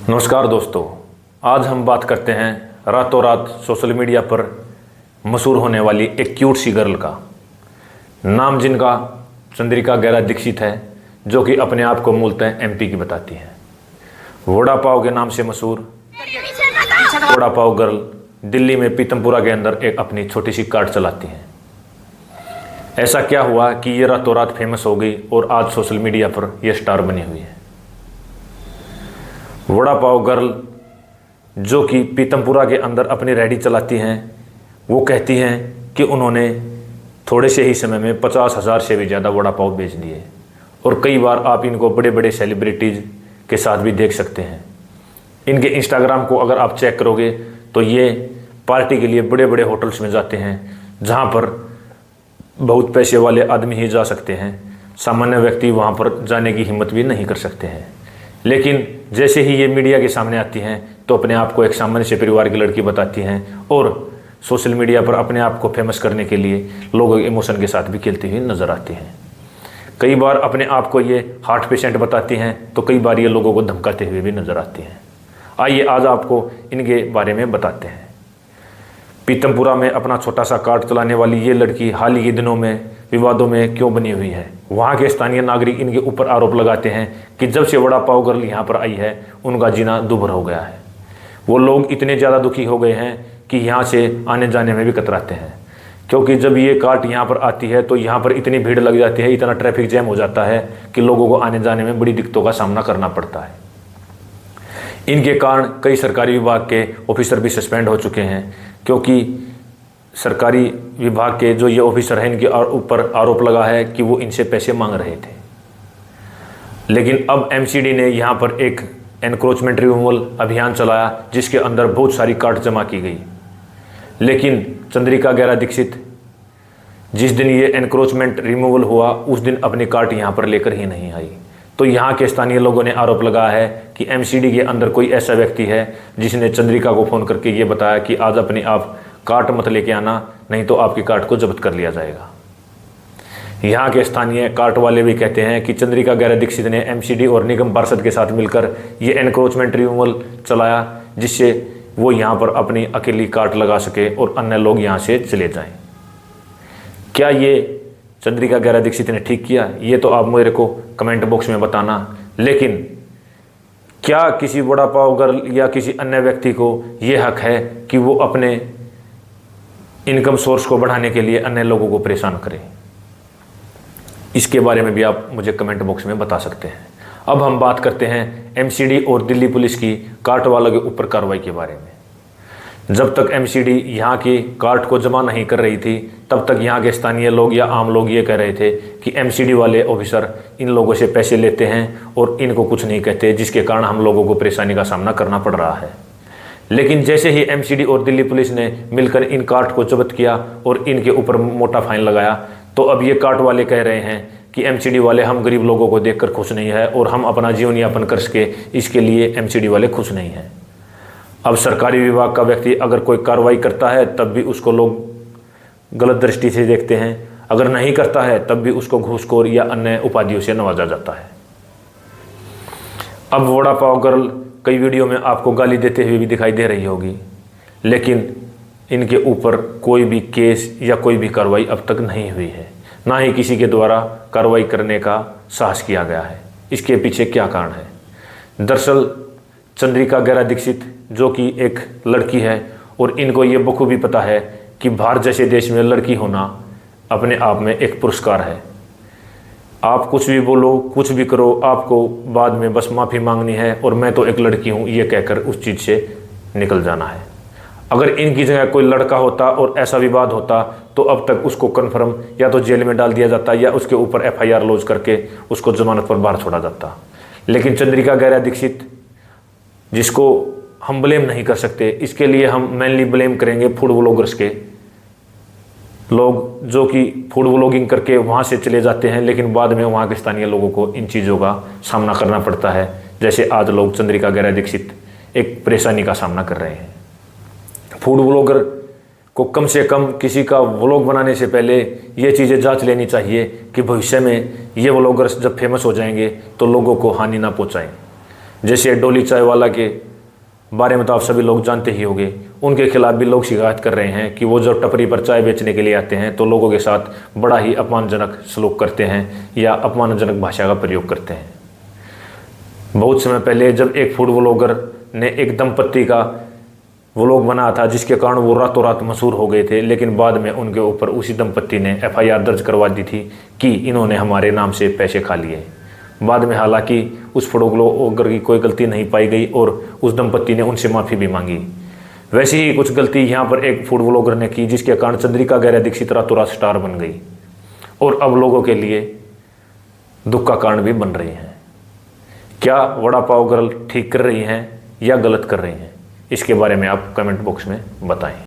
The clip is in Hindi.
नमस्कार दोस्तों, आज हम बात करते हैं रातों रात सोशल मीडिया पर मशहूर होने वाली एक क्यूट सी गर्ल का नाम, जिनका चंद्रिका गैरा दीक्षित है, जो कि अपने आप को मूलतः एमपी की बताती है। वड़ा पाव के नाम से मशहूर वड़ा पाव गर्ल दिल्ली में पीतमपुरा के अंदर एक अपनी छोटी सी कार्ट चलाती हैं। ऐसा क्या हुआ कि ये रातों रात फेमस हो गई और आज सोशल मीडिया पर यह स्टार बनी हुई है। वड़ा पाव गर्ल जो कि पीतमपुरा के अंदर अपनी रेहड़ी चलाती हैं, वो कहती हैं कि उन्होंने थोड़े से ही समय में 50,000 से भी ज़्यादा वड़ा पाव बेच दिए और कई बार आप इनको बड़े बड़े सेलिब्रिटीज़ के साथ भी देख सकते हैं। इनके इंस्टाग्राम को अगर आप चेक करोगे तो ये पार्टी के लिए बड़े बड़े होटल्स में जाते हैं, जहाँ पर बहुत पैसे वाले आदमी ही जा सकते हैं। सामान्य व्यक्ति वहाँ पर जाने की हिम्मत भी नहीं कर सकते हैं। लेकिन जैसे ही ये मीडिया के सामने आती हैं तो अपने आप को एक सामान्य से परिवार की लड़की बताती हैं और सोशल मीडिया पर अपने आप को फेमस करने के लिए लोगों के इमोशन के साथ भी खेलती हुई नज़र आती हैं। कई बार अपने आप को ये हार्ट पेशेंट बताती हैं तो कई बार ये लोगों को धमकाते हुए भी नज़र आती हैं। आइए आज आपको इनके बारे में बताते हैं। पीतमपुरा में अपना छोटा सा कार्ट चलाने वाली ये लड़की हाल ही के दिनों में विवादों में क्यों बनी हुई है। वहाँ के स्थानीय नागरिक इनके ऊपर आरोप लगाते हैं कि जब से वड़ा पाव गर्ल यहाँ पर आई है उनका जीना दुभर हो गया है। वो लोग इतने ज़्यादा दुखी हो गए हैं कि यहाँ से आने जाने में भी कतराते हैं, क्योंकि जब ये कार्ट यहाँ पर आती है तो यहाँ पर इतनी भीड़ लग जाती है, इतना ट्रैफिक जैम हो जाता है कि लोगों को आने जाने में बड़ी दिक्कतों का सामना करना पड़ता है। इनके कारण कई सरकारी विभाग के ऑफिसर भी सस्पेंड हो चुके हैं, क्योंकि सरकारी विभाग के जो ये ऑफिसर हैं इनके ऊपर आरोप लगा है कि वो इनसे पैसे मांग रहे थे। लेकिन अब एमसीडी ने यहाँ पर एक एनक्रोचमेंट रिमूवल अभियान चलाया, जिसके अंदर बहुत सारी कार्ट जमा की गई। लेकिन चंद्रिका गैरा दीक्षित जिस दिन ये एनक्रोचमेंट रिमूवल हुआ उस दिन अपनी कार्ट यहाँ पर लेकर ही नहीं आई। तो यहाँ के स्थानीय लोगों ने आरोप लगाया है कि एमसीडी के अंदर कोई ऐसा व्यक्ति है जिसने चंद्रिका को फ़ोन करके ये बताया कि आज अपने आप कार्ट मत लेके आना, नहीं तो आपकी कार्ट को जब्त कर लिया जाएगा। यहाँ के स्थानीय कार्ट वाले भी कहते हैं कि चंद्रिका गैरा दीक्षित ने एमसीडी और निगम पार्षद के साथ मिलकर ये एनक्रोचमेंट रिमूवल चलाया, जिससे वो यहाँ पर अपनी अकेली कार्ट लगा सके और अन्य लोग यहाँ से चले जाएं। क्या ये चंद्रिका गैरा दीक्षित ने ठीक किया? ये तो आप मेरे को कमेंट बॉक्स में बताना। लेकिन क्या किसी वड़ा पाव गर्ल या किसी अन्य व्यक्ति को ये हक है कि वो अपने इनकम सोर्स को बढ़ाने के लिए अन्य लोगों को परेशान करे? इसके बारे में भी आप मुझे कमेंट बॉक्स में बता सकते हैं। अब हम बात करते हैं एमसीडी और दिल्ली पुलिस की कार्ट वालों के ऊपर कार्रवाई के बारे में। जब तक एमसीडी यहाँ की कार्ट को जमा नहीं कर रही थी, तब तक यहाँ के स्थानीय लोग या आम लोग ये कह रहे थे कि एमसीडी वाले ऑफिसर इन लोगों से पैसे लेते हैं और इनको कुछ नहीं कहते, जिसके कारण हम लोगों को परेशानी का सामना करना पड़ रहा है। लेकिन जैसे ही एमसीडी और दिल्ली पुलिस ने मिलकर इन कार्ट को जब्त किया और इनके ऊपर मोटा फाइन लगाया, तो अब ये कार्ट वाले कह रहे हैं कि एमसीडी वाले हम गरीब लोगों को देखकर खुश नहीं है और हम अपना जीवन यापन कर सके, इसके लिए एमसीडी वाले खुश नहीं हैं। अब सरकारी विभाग का व्यक्ति अगर कोई कार्रवाई करता है तब भी उसको लोग गलत दृष्टि से देखते हैं, अगर नहीं करता है तब भी उसको घूसखोर या अन्य उपाधियों से नवाजा जाता है। अब वड़ा पाव गर्ल कई वीडियो में आपको गाली देते हुए भी दिखाई दे रही होगी, लेकिन इनके ऊपर कोई भी केस या कोई भी कार्रवाई अब तक नहीं हुई है, ना ही किसी के द्वारा कार्रवाई करने का साहस किया गया है। इसके पीछे क्या कारण है? दरअसल चंद्रिका गैरा दीक्षित जो कि एक लड़की है और इनको ये बखूबी पता है कि भारत जैसे देश में लड़की होना अपने आप में एक पुरस्कार है। आप कुछ भी बोलो, कुछ भी करो, आपको बाद में बस माफ़ी मांगनी है और मैं तो एक लड़की हूँ ये कहकर उस चीज़ से निकल जाना है। अगर इनकी जगह कोई लड़का होता और ऐसा विवाद होता तो अब तक उसको कन्फर्म या तो जेल में डाल दिया जाता या उसके ऊपर एफआईआर लॉन्च करके उसको जमानत पर बाहर छोड़ा जाता। लेकिन चंद्रिका गैरा दीक्षित, जिसको हम ब्लेम नहीं कर सकते, इसके लिए हम मेनली ब्लेम करेंगे फूड व्लॉगर्स के लोग, जो कि फूड व्लॉगिंग करके वहाँ से चले जाते हैं, लेकिन बाद में वहाँ के स्थानीय लोगों को इन चीज़ों का सामना करना पड़ता है। जैसे आज लोग चंद्रिका गैरा दीक्षित एक परेशानी का सामना कर रहे हैं। फूड व्लॉगर को कम से कम किसी का व्लॉग बनाने से पहले ये चीज़ें जांच लेनी चाहिए कि भविष्य में ये व्लॉगर्स जब फेमस हो जाएंगे तो लोगों को हानि ना पहुंचाएं। जैसे डोली चाय वाला के बारे में तो आप सभी लोग जानते ही होंगे, उनके खिलाफ भी लोग शिकायत कर रहे हैं कि वो जब टपरी पर चाय बेचने के लिए आते हैं तो लोगों के साथ बड़ा ही अपमानजनक सलूक करते हैं या अपमानजनक भाषा का प्रयोग करते हैं। बहुत समय पहले जब एक फूड व्लॉगर ने एक दंपत्ति का व्लॉग बनाया था जिसके कारण वो रातों रात मशहूर हो गए थे, लेकिन बाद में उनके ऊपर उसी दंपत्ति ने FIR दर्ज करवा दी थी कि इन्होंने हमारे नाम से पैसे खा लिए। बाद में हालांकि उस फूड व्लॉगर की कोई गलती नहीं पाई गई और उस दंपत्ति ने उनसे माफ़ी भी मांगी। वैसे ही कुछ गलती यहाँ पर एक फूड व्लॉगर ने की जिसके कारण चंद्रिका गैरा दीक्षित रातों रात स्टार बन गई और अब लोगों के लिए दुख का कारण भी बन रही हैं। क्या वड़ा पाव गर्ल ठीक कर रही हैं या गलत कर रही हैं, इसके बारे में आप कमेंट बॉक्स में बताएं।